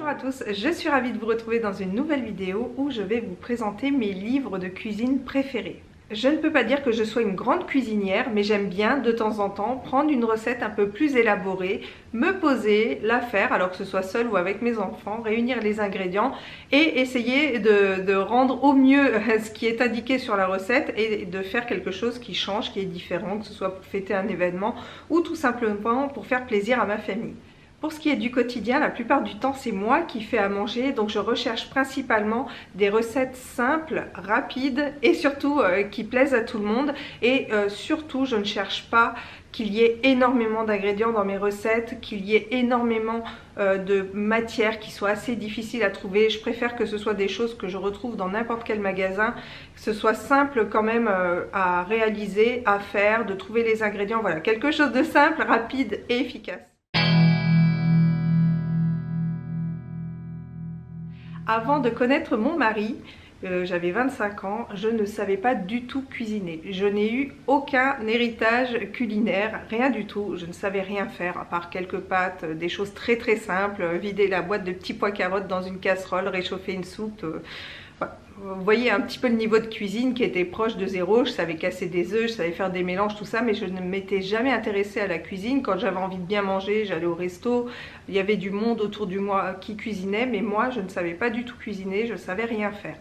Bonjour à tous, je suis ravie de vous retrouver dans une nouvelle vidéo où je vais vous présenter mes livres de cuisine préférés. Je ne peux pas dire que je sois une grande cuisinière, mais j'aime bien de temps en temps prendre une recette un peu plus élaborée, me poser, la faire, alors que ce soit seule ou avec mes enfants, réunir les ingrédients et essayer de rendre au mieux ce qui est indiqué sur la recette et de faire quelque chose qui change, qui est différent, que ce soit pour fêter un événement ou tout simplement pour faire plaisir à ma famille. Pour ce qui est du quotidien, la plupart du temps, c'est moi qui fais à manger, donc je recherche principalement des recettes simples, rapides et surtout qui plaisent à tout le monde. Et surtout, je ne cherche pas qu'il y ait énormément d'ingrédients dans mes recettes, qu'il y ait énormément de matières qui soient assez difficiles à trouver. Je préfère que ce soit des choses que je retrouve dans n'importe quel magasin, que ce soit simple quand même à réaliser, à faire, de trouver les ingrédients. Voilà, quelque chose de simple, rapide et efficace. Avant de connaître mon mari, j'avais 25 ans, je ne savais pas du tout cuisiner. Je n'ai eu aucun héritage culinaire, rien du tout. Je ne savais rien faire à part quelques pâtes, des choses très simples, vider la boîte de petits pois carottes dans une casserole, réchauffer une soupe. Voilà. Vous voyez un petit peu le niveau de cuisine qui était proche de zéro. Je savais casser des œufs, je savais faire des mélanges, tout ça, mais je ne m'étais jamais intéressée à la cuisine. Quand j'avais envie de bien manger, j'allais au resto. Il y avait du monde autour de moi qui cuisinait, mais moi, je ne savais pas du tout cuisiner, je ne savais rien faire.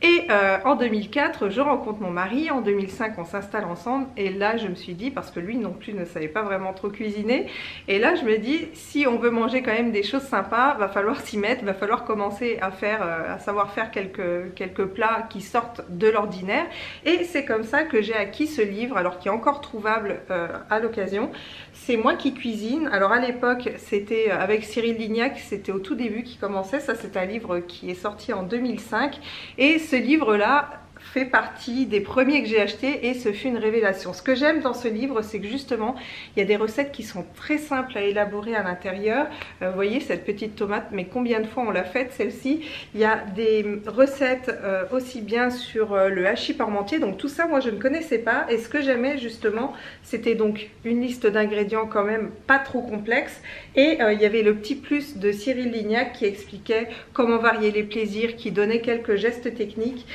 Et en 2004, je rencontre mon mari. En 2005, on s'installe ensemble. Et là, je me suis dit, parce que lui non plus ne savait pas vraiment trop cuisiner, et là, je me dis, si on veut manger quand même des choses sympas, va falloir s'y mettre, va falloir commencer à faire, à savoir faire quelques plats qui sortent de l'ordinaire. Et c'est comme ça que j'ai acquis ce livre, alors qui est encore trouvable à l'occasion. C'est moi qui cuisine. Alors à l'époque, c'était avec Cyril Lignac, c'était au tout début qui commençait. Ça, c'est un livre qui est sorti en 2005. Et ce livre-là fait partie des premiers que j'ai achetés et ce fut une révélation. Ce que j'aime dans ce livre, c'est que justement, il y a des recettes qui sont très simples à élaborer à l'intérieur. Vous voyez cette petite tomate, mais combien de fois on l'a faite celle-ci? Il y a des recettes aussi bien sur le hachis parmentier, donc tout ça moi je ne connaissais pas et ce que j'aimais justement, c'était donc une liste d'ingrédients quand même pas trop complexe et il y avait le petit plus de Cyril Lignac qui expliquait comment varier les plaisirs, qui donnait quelques gestes techniques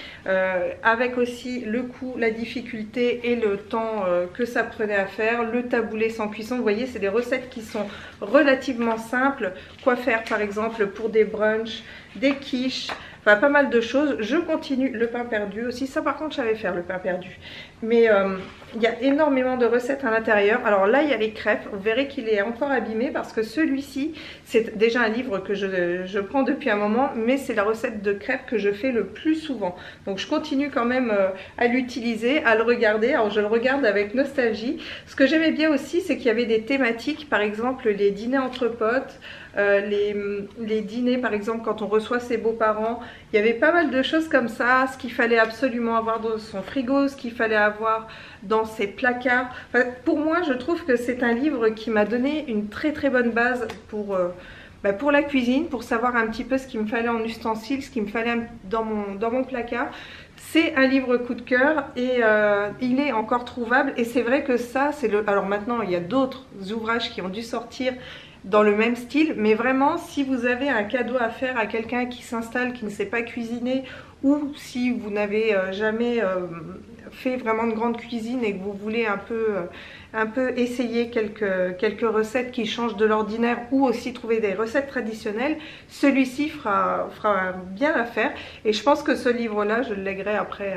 avec aussi le coût, la difficulté et le temps que ça prenait à faire, le taboulé sans cuisson. Vous voyez, c'est des recettes qui sont relativement simples. Quoi faire par exemple pour des brunchs, des quiches, enfin pas mal de choses. Je continue le pain perdu aussi. Ça par contre, je savais faire le pain perdu. Mais il y a énormément de recettes à l'intérieur. Alors là, il y a les crêpes. Vous verrez qu'il est encore abîmé parce que celui-ci, c'est déjà un livre que je prends depuis un moment, mais c'est la recette de crêpes que je fais le plus souvent. Donc je continue quand même à l'utiliser, à le regarder. Alors je le regarde avec nostalgie. Ce que j'aimais bien aussi, c'est qu'il y avait des thématiques, par exemple les dîners entre potes, les dîners par exemple quand on reçoit ses beaux-parents. Il y avait pas mal de choses comme ça, ce qu'il fallait absolument avoir dans son frigo, ce qu'il fallait avoir dans ses placards. Enfin, pour moi, je trouve que c'est un livre qui m'a donné une très bonne base pour la cuisine, pour savoir un petit peu ce qu'il me fallait en ustensiles, ce qu'il me fallait dans mon placard. C'est un livre coup de cœur et il est encore trouvable et c'est vrai que ça, c'est le... Alors maintenant, il y a d'autres ouvrages qui ont dû sortir dans le même style, mais vraiment si vous avez un cadeau à faire à quelqu'un qui s'installe, qui ne sait pas cuisiner, ou si vous n'avez jamais fait vraiment de grande cuisine et que vous voulez un peu essayer quelques recettes qui changent de l'ordinaire ou aussi trouver des recettes traditionnelles, celui-ci fera bien l'affaire. Et je pense que ce livre-là, je le lèguerai après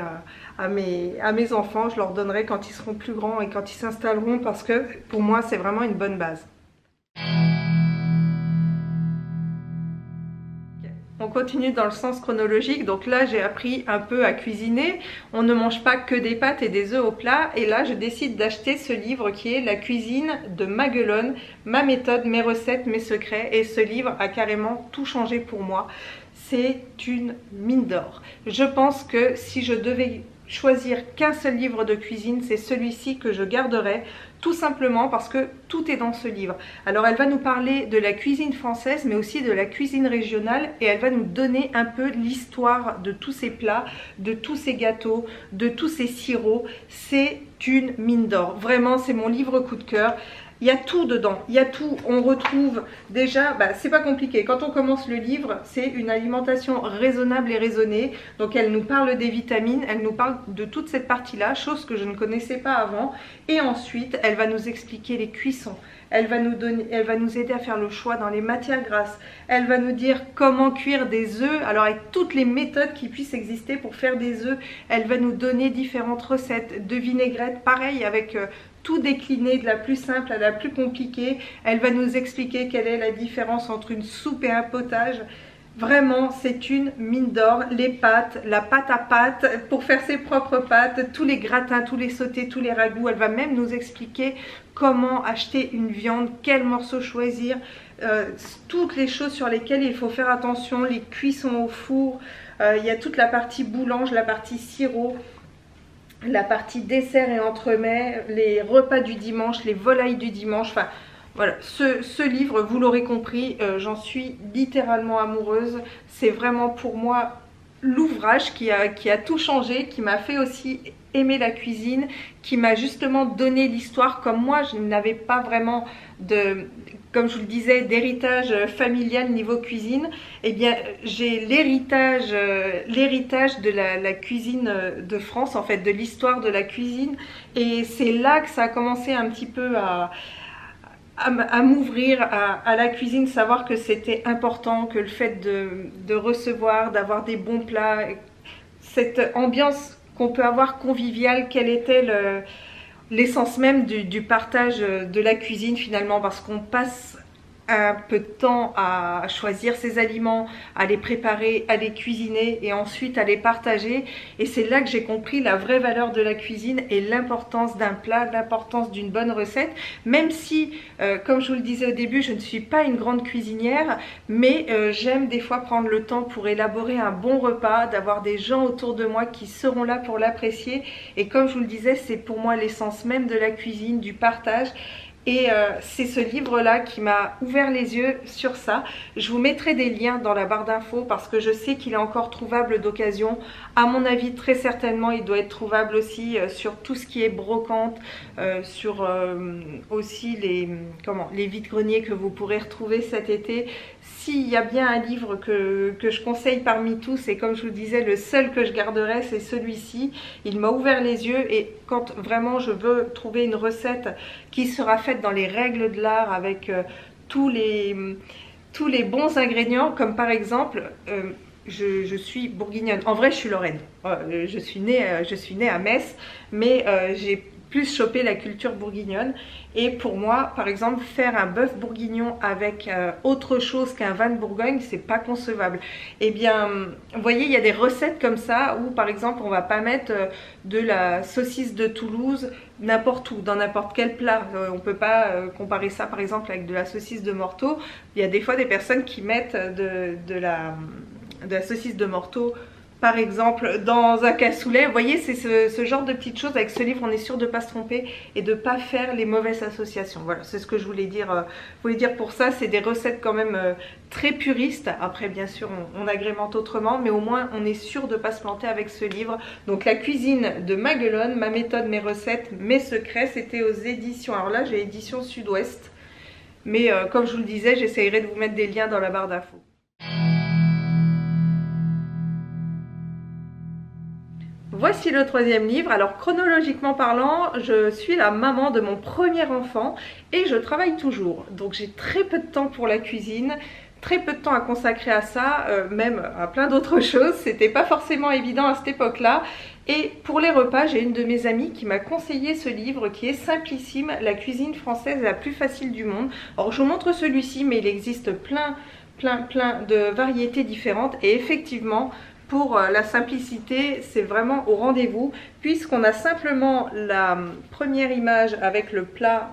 à mes enfants, je leur donnerai quand ils seront plus grands et quand ils s'installeront parce que pour moi, c'est vraiment une bonne base. On continue dans le sens chronologique, donc là j'ai appris un peu à cuisiner. On ne mange pas que des pâtes et des œufs au plat et là je décide d'acheter ce livre qui est La cuisine de Maguelone, ma méthode, mes recettes, mes secrets, et ce livre a carrément tout changé pour moi. C'est une mine d'or. Je pense que si je devais choisir qu'un seul livre de cuisine, c'est celui-ci que je garderai, tout simplement parce que tout est dans ce livre. Alors elle va nous parler de la cuisine française mais aussi de la cuisine régionale et elle va nous donner un peu l'histoire de tous ces plats, de tous ces gâteaux, de tous ces sirops. C'est une mine d'or. Vraiment, c'est mon livre coup de cœur. Il y a tout dedans, il y a tout. On retrouve déjà, c'est pas compliqué. Quand on commence le livre, c'est une alimentation raisonnable et raisonnée. Donc elle nous parle des vitamines, elle nous parle de toute cette partie-là, chose que je ne connaissais pas avant. Et ensuite, elle va nous expliquer les cuissons. Elle va nous aider à faire le choix dans les matières grasses. Elle va nous dire comment cuire des œufs, alors avec toutes les méthodes qui puissent exister pour faire des œufs. Elle va nous donner différentes recettes de vinaigrette, pareil avec tout décliné de la plus simple à la plus compliquée. Elle va nous expliquer quelle est la différence entre une soupe et un potage. Vraiment, c'est une mine d'or. Les pâtes, la pâte à pâte, pour faire ses propres pâtes, tous les gratins, tous les sautés, tous les ragoûts. Elle va même nous expliquer comment acheter une viande, quel morceau choisir, toutes les choses sur lesquelles il faut faire attention, les cuissons au four. Il y a toute la partie boulange, la partie sirop, la partie dessert et entremets, les repas du dimanche, les volailles du dimanche. Enfin, voilà, ce livre, vous l'aurez compris, j'en suis littéralement amoureuse. C'est vraiment pour moi l'ouvrage qui a tout changé, qui m'a fait aussi aimer la cuisine, qui m'a justement donné l'histoire. Comme moi, je n'avais pas vraiment comme je vous le disais, d'héritage familial niveau cuisine. Eh bien, j'ai l'héritage de la cuisine de France, en fait, de l'histoire de la cuisine. Et c'est là que ça a commencé un petit peu à m'ouvrir à la cuisine, savoir que c'était important, que le fait de recevoir, d'avoir des bons plats, cette ambiance qu'on peut avoir conviviale, quelle était l'essence même du partage de la cuisine finalement, parce qu'on passe un peu de temps à choisir ses aliments, à les préparer, à les cuisiner et ensuite à les partager. Et c'est là que j'ai compris la vraie valeur de la cuisine et l'importance d'un plat, l'importance d'une bonne recette. Même si, comme je vous le disais au début, je ne suis pas une grande cuisinière, mais j'aime des fois prendre le temps pour élaborer un bon repas, d'avoir des gens autour de moi qui seront là pour l'apprécier. Et comme je vous le disais, c'est pour moi l'essence même de la cuisine, du partage. Et c'est ce livre-là qui m'a ouvert les yeux sur ça. Je vous mettrai des liens dans la barre d'infos parce que je sais qu'il est encore trouvable d'occasion. À mon avis, très certainement, il doit être trouvable aussi sur tout ce qui est brocante, sur aussi les vides-greniers que vous pourrez retrouver cet été. S'il y a bien un livre que je conseille parmi tous, et comme je vous le disais, le seul que je garderai, c'est celui-ci. Il m'a ouvert les yeux et quand vraiment je veux trouver une recette qui sera faite dans les règles de l'art avec tous les bons ingrédients, comme par exemple, je suis bourguignonne. En vrai, je suis lorraine. Je suis née à Metz, mais j'ai plus chopé la culture bourguignonne. Et pour moi, par exemple, faire un bœuf bourguignon avec autre chose qu'un vin de Bourgogne, c'est pas concevable. Eh bien, vous voyez, il y a des recettes comme ça où, par exemple, on va pas mettre de la saucisse de Toulouse n'importe où, dans n'importe quel plat. On peut pas comparer ça, par exemple, avec de la saucisse de Morteau. Il y a des fois des personnes qui mettent de la saucisse de Morteau, par exemple, dans un cassoulet. Vous voyez, c'est ce genre de petites choses. Avec ce livre, on est sûr de ne pas se tromper et de ne pas faire les mauvaises associations. Voilà, c'est ce que je voulais dire. Pour ça, c'est des recettes quand même très puristes. Après, bien sûr, on agrémente autrement, mais au moins, on est sûr de ne pas se planter avec ce livre. Donc, La cuisine de Maguelone, ma méthode, mes recettes, mes secrets, c'était aux éditions. Alors là, j'ai édition Sud-Ouest. Mais comme je vous le disais, j'essayerai de vous mettre des liens dans la barre d'infos. Voici le troisième livre. Alors chronologiquement parlant, je suis la maman de mon premier enfant et je travaille toujours. Donc j'ai très peu de temps pour la cuisine, très peu de temps à consacrer à ça, même à plein d'autres choses. C'était pas forcément évident à cette époque-là. Et pour les repas, j'ai une de mes amies qui m'a conseillé ce livre qui est simplissime, La cuisine française la plus facile du monde. Alors je vous montre celui-ci, mais il existe plein de variétés différentes et effectivement, pour la simplicité, c'est vraiment au rendez-vous puisqu'on a simplement la première image avec le plat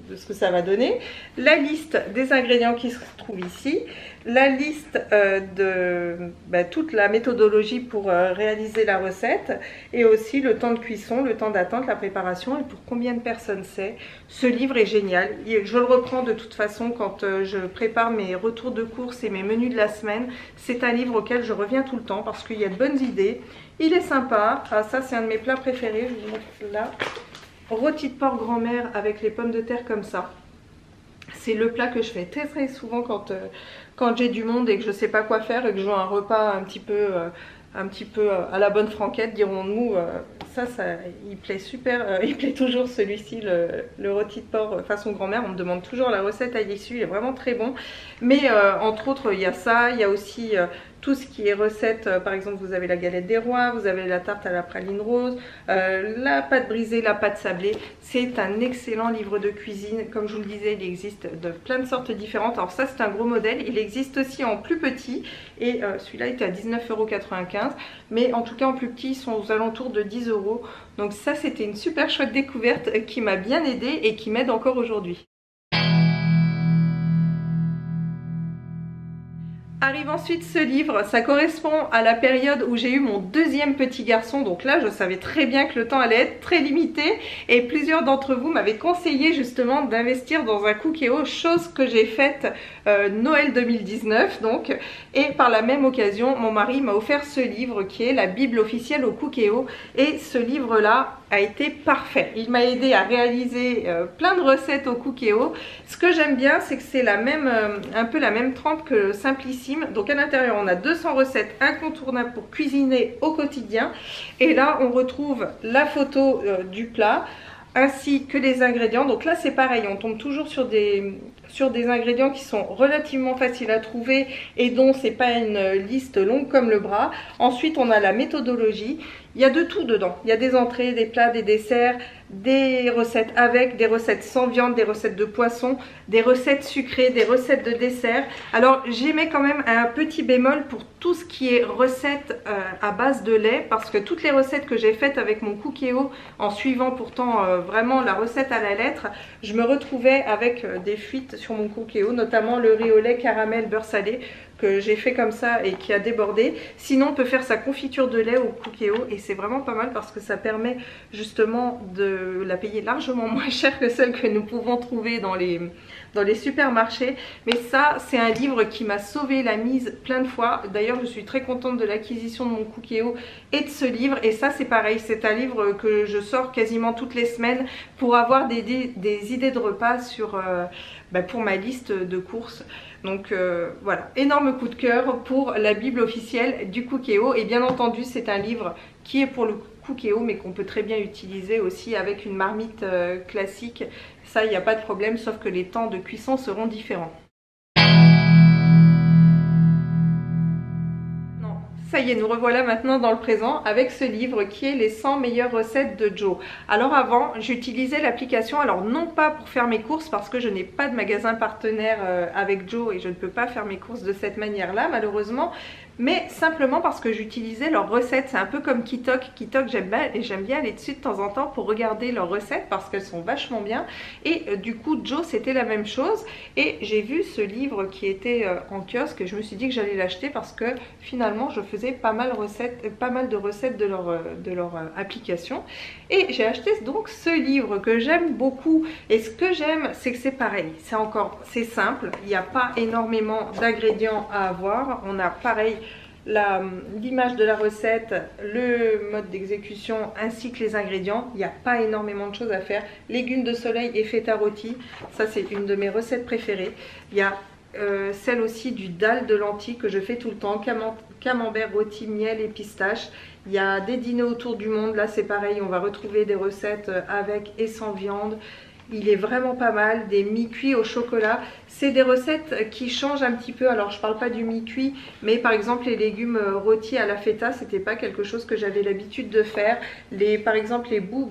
de ce que ça va donner, la liste des ingrédients qui se trouvent ici, la liste de toute la méthodologie pour réaliser la recette et aussi le temps de cuisson, le temps d'attente, la préparation et pour combien de personnes c'est. Ce livre est génial. Je le reprends de toute façon quand je prépare mes retours de course et mes menus de la semaine. C'est un livre auquel je reviens tout le temps parce qu'il y a de bonnes idées. Il est sympa. Ah, ça, c'est un de mes plats préférés. Je vous montre là. Rôti de porc grand-mère avec les pommes de terre comme ça. C'est le plat que je fais très souvent quand j'ai du monde et que je sais pas quoi faire et que je veux un repas un petit peu à la bonne franquette, dirons-nous. Ça, il plaît super, il plaît toujours celui-ci, le rôti de porc façon grand-mère. On me demande toujours la recette à l'issue, il est vraiment très bon. Mais entre autres, il y a ça, il y a aussi tout ce qui est recette. Par exemple, vous avez la galette des rois, vous avez la tarte à la praline rose, la pâte brisée, la pâte sablée. C'est un excellent livre de cuisine. Comme je vous le disais, il existe de plein de sortes différentes. Alors ça, c'est un gros modèle. Il existe aussi en plus petit et celui-là était à 19,95 €. Mais en tout cas, en plus petit, ils sont aux alentours de 10 €. Donc ça, c'était une super chouette découverte qui m'a bien aidée et qui m'aide encore aujourd'hui. Arrive ensuite ce livre, ça correspond à la période où j'ai eu mon deuxième petit garçon, donc là je savais très bien que le temps allait être très limité et plusieurs d'entre vous m'avaient conseillé justement d'investir dans un Cookéo, chose que j'ai faite Noël 2019 donc, et par la même occasion mon mari m'a offert ce livre qui est la Bible officielle au Cookéo et ce livre là a été parfait. Il m'a aidé à réaliser plein de recettes au Cookéo. Ce que j'aime bien, c'est que c'est un peu la même trempe que Simplissime. Donc à l'intérieur, on a 200 recettes incontournables pour cuisiner au quotidien. Et là, on retrouve la photo du plat ainsi que les ingrédients. Donc là, c'est pareil, on tombe toujours sur des ingrédients qui sont relativement faciles à trouver et dont c'est pas une liste longue comme le bras. Ensuite, on a la méthodologie. Il y a de tout dedans. Il y a des entrées, des plats, des desserts, des recettes avec, des recettes sans viande, des recettes de poisson, des recettes sucrées, des recettes de dessert. Alors j'émets quand même un petit bémol pour tout ce qui est recettes à base de lait, parce que toutes les recettes que j'ai faites avec mon Cookéo, en suivant pourtant vraiment la recette à la lettre, je me retrouvais avec des fuites sur mon Cookéo, notamment le riz au lait caramel beurre salé que j'ai fait comme ça et qui a débordé. Sinon on peut faire sa confiture de lait au Cookéo et c'est vraiment pas mal parce que ça permet justement de la payer largement moins cher que celle que nous pouvons trouver dans les supermarchés. Mais ça, c'est un livre qui m'a sauvé la mise plein de fois. D'ailleurs, je suis très contente de l'acquisition de mon Cookéo et de ce livre. Et ça, c'est pareil, c'est un livre que je sors quasiment toutes les semaines pour avoir des idées de repas pour ma liste de courses. Donc voilà, énorme coup de cœur pour la Bible officielle du Cookéo. Et bien entendu, c'est un livre qui est pour le Cookéo, mais qu'on peut très bien utiliser aussi avec une marmite classique. Ça, il n'y a pas de problème, sauf que les temps de cuisson seront différents. Ça y est, nous revoilà maintenant dans le présent avec ce livre qui est les 100 meilleures recettes de Joe. Alors avant, j'utilisais l'application, alors non pas pour faire mes courses parce que je n'ai pas de magasin partenaire avec Joe et je ne peux pas faire mes courses de cette manière-là malheureusement, mais simplement parce que j'utilisais leurs recettes. C'est un peu comme Kitok. Kitok, j'aime bien et j'aime bien aller dessus de temps en temps pour regarder leurs recettes parce qu'elles sont vachement bien. Et du coup, Joe, c'était la même chose. Et j'ai vu ce livre qui était en kiosque et je me suis dit que j'allais l'acheter parce que finalement, je faisais pas mal de recettes de leur application. Et j'ai acheté donc ce livre que j'aime beaucoup. Et ce que j'aime, c'est que c'est pareil. C'est simple. Il n'y a pas énormément d'ingrédients à avoir. On a pareil l'image de la recette, le mode d'exécution ainsi que les ingrédients. Il n'y a pas énormément de choses à faire. Légumes de soleil et feta rôti, ça c'est une de mes recettes préférées. Il y a celle aussi du dalle de lentilles que je fais tout le temps, camembert rôti, miel et pistache. Il y a des dîners autour du monde, là c'est pareil, on va retrouver des recettes avec et sans viande. Il est vraiment pas mal, des mi-cuits au chocolat. C'est des recettes qui changent un petit peu. Alors je parle pas du mi-cuit, mais par exemple les légumes rôtis à la feta, c'était pas quelque chose que j'avais l'habitude de faire. Par exemple les bou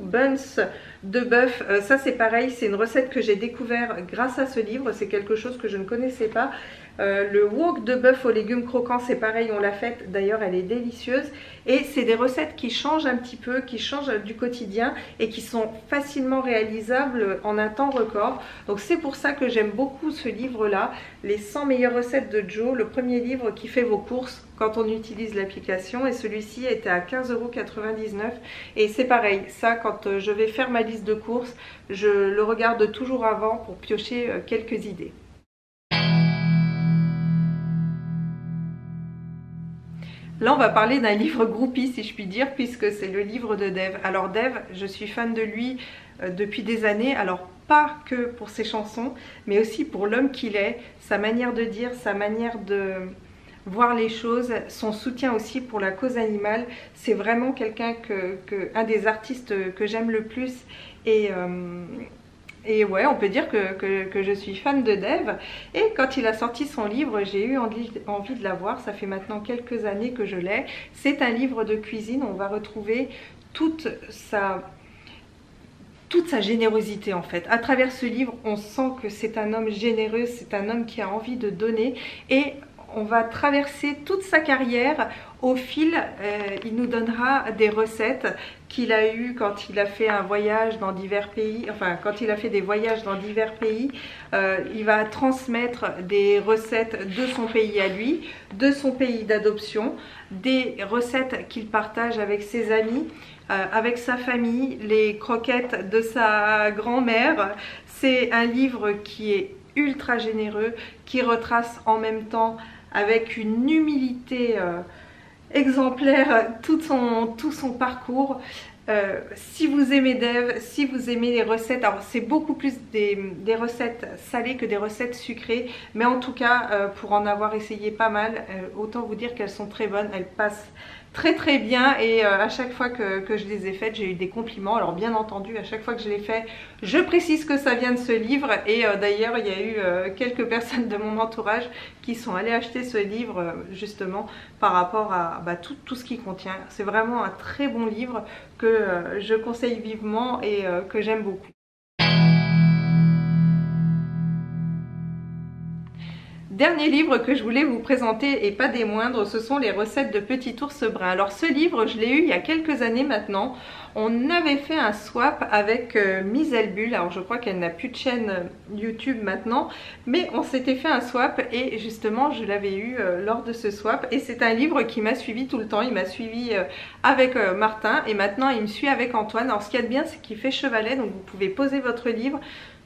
buns de bœuf, ça c'est pareil, c'est une recette que j'ai découvert grâce à ce livre. C'est quelque chose que je ne connaissais pas. Le wok de bœuf aux légumes croquants, c'est pareil, on l'a faite, d'ailleurs elle est délicieuse. Et c'est des recettes qui changent un petit peu, qui changent du quotidien et qui sont facilement réalisables en un temps record. Donc c'est pour ça que j'aime beaucoup ce livre-là, les 100 meilleures recettes de Joe, le premier livre qui fait vos courses quand on utilise l'application. Et celui-ci était à 15,99 €. Et c'est pareil, ça quand je vais faire ma liste de courses, je le regarde toujours avant pour piocher quelques idées. Là, on va parler d'un livre groupie, si je puis dire, puisque c'est le livre de Dev. Alors Dev, je suis fan de lui depuis des années. Alors pas que pour ses chansons, mais aussi pour l'homme qu'il est, sa manière de dire, sa manière de voir les choses, son soutien aussi pour la cause animale. C'est vraiment quelqu'un un des artistes que j'aime le plus. Et ouais, on peut dire que je suis fan de Dave. Et quand il a sorti son livre, j'ai eu envie de l'avoir. Ça fait maintenant quelques années que je l'ai. C'est un livre de cuisine. On va retrouver toute sa générosité en fait. À travers ce livre, on sent que c'est un homme généreux, c'est un homme qui a envie de donner. Et on va traverser toute sa carrière. Au fil, il nous donnera des recettes qu'il a eues quand il a fait un voyage dans divers pays, enfin quand il a fait des voyages dans divers pays. Il va transmettre des recettes de son pays à lui, de son pays d'adoption, des recettes qu'il partage avec ses amis, avec sa famille, les croquettes de sa grand-mère. C'est un livre qui est ultra généreux, qui retrace en même temps avec une humilité exemplaire tout son parcours. Si vous aimez Dave, si vous aimez les recettes, alors c'est beaucoup plus des recettes salées que des recettes sucrées, mais en tout cas pour en avoir essayé pas mal, autant vous dire qu'elles sont très bonnes, elles passent très bien. Et à chaque fois que je les ai faites, j'ai eu des compliments. Alors bien entendu, à chaque fois que je les fais, je précise que ça vient de ce livre. Et d'ailleurs, il y a eu quelques personnes de mon entourage qui sont allées acheter ce livre justement par rapport à tout ce qu'il contient. C'est vraiment un très bon livre que je conseille vivement et que j'aime beaucoup. Dernier livre que je voulais vous présenter et pas des moindres, ce sont les recettes de Petit Ours Brun. Alors ce livre, je l'ai eu il y a quelques années maintenant. On avait fait un swap avec Miss Elbul. Alors je crois qu'elle n'a plus de chaîne YouTube maintenant, mais on s'était fait un swap et justement je l'avais eu lors de ce swap. Et c'est un livre qui m'a suivi tout le temps. Il m'a suivi avec Martin et maintenant il me suit avec Antoine. Alors ce qu'il y a de bien, c'est qu'il fait chevalet, donc vous pouvez poser votre livre.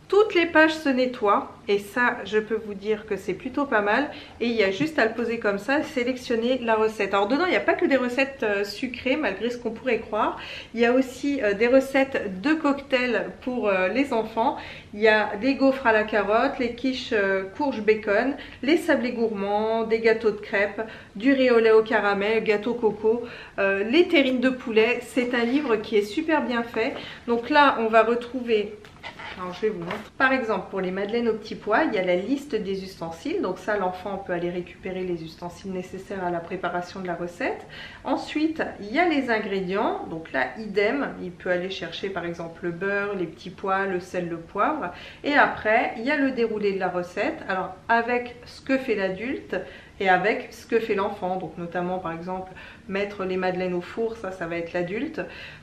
Toutes les pages se nettoient et ça je peux vous dire que c'est plutôt pas mal. Et il y a juste à le poser comme ça, sélectionner la recette. Alors dedans il n'y a pas que des recettes sucrées malgré ce qu'on pourrait croire. Il y a aussi des recettes de cocktails pour les enfants. Il y a des gaufres à la carotte, les quiches courge bacon, les sablés gourmands, des gâteaux de crêpes, du riz au lait au caramel, gâteau coco, les terrines de poulet. C'est un livre qui est super bien fait. Donc là on va retrouver... Alors je vais vous montrer. Par exemple, pour les madeleines aux petits pois, il y a la liste des ustensiles. Donc ça, l'enfant peut aller récupérer les ustensiles nécessaires à la préparation de la recette. Ensuite, il y a les ingrédients. Donc là, idem, il peut aller chercher par exemple le beurre, les petits pois, le sel, le poivre. Et après, il y a le déroulé de la recette. Alors avec ce que fait l'adulte et avec ce que fait l'enfant. Donc notamment par exemple mettre les madeleines au four, ça va être l'adulte.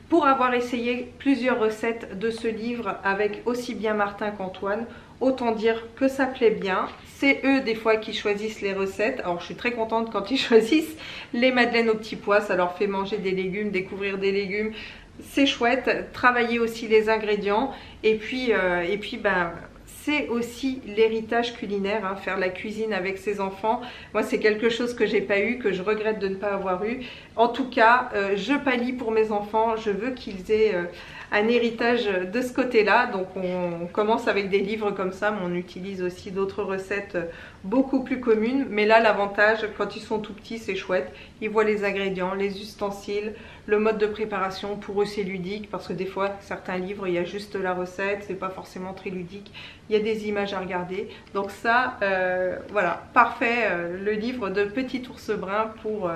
Pour avoir essayé plusieurs recettes de ce livre avec aussi bien Martin qu'Antoine, autant dire que ça plaît bien. C'est eux des fois qui choisissent les recettes. Alors je suis très contente quand ils choisissent les madeleines aux petits pois. Ça leur fait manger des légumes, découvrir des légumes. C'est chouette. Travailler aussi les ingrédients. Et puis c'est aussi l'héritage culinaire, hein, faire la cuisine avec ses enfants. Moi, c'est quelque chose que j'ai pas eu, que je regrette de ne pas avoir eu. En tout cas, je pallie pour mes enfants. Je veux qu'ils aient un héritage de ce côté-là. Donc, on commence avec des livres comme ça, mais on utilise aussi d'autres recettes beaucoup plus communes. Mais là, l'avantage, quand ils sont tout petits, c'est chouette. Ils voient les ingrédients, les ustensiles, le mode de préparation. Pour eux, c'est ludique parce que des fois, certains livres, il y a juste la recette. C'est pas forcément très ludique. Il y a des images à regarder. Donc ça, voilà, parfait, le livre de Petit Ours Brun pour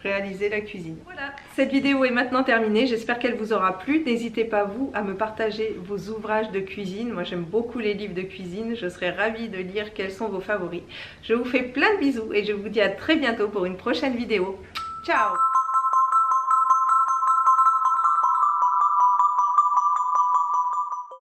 réaliser la cuisine. Voilà, cette vidéo est maintenant terminée. J'espère qu'elle vous aura plu. N'hésitez pas, vous, à me partager vos ouvrages de cuisine. Moi, j'aime beaucoup les livres de cuisine. Je serais ravie de lire quels sont vos favoris. Je vous fais plein de bisous et je vous dis à très bientôt pour une prochaine vidéo. Ciao!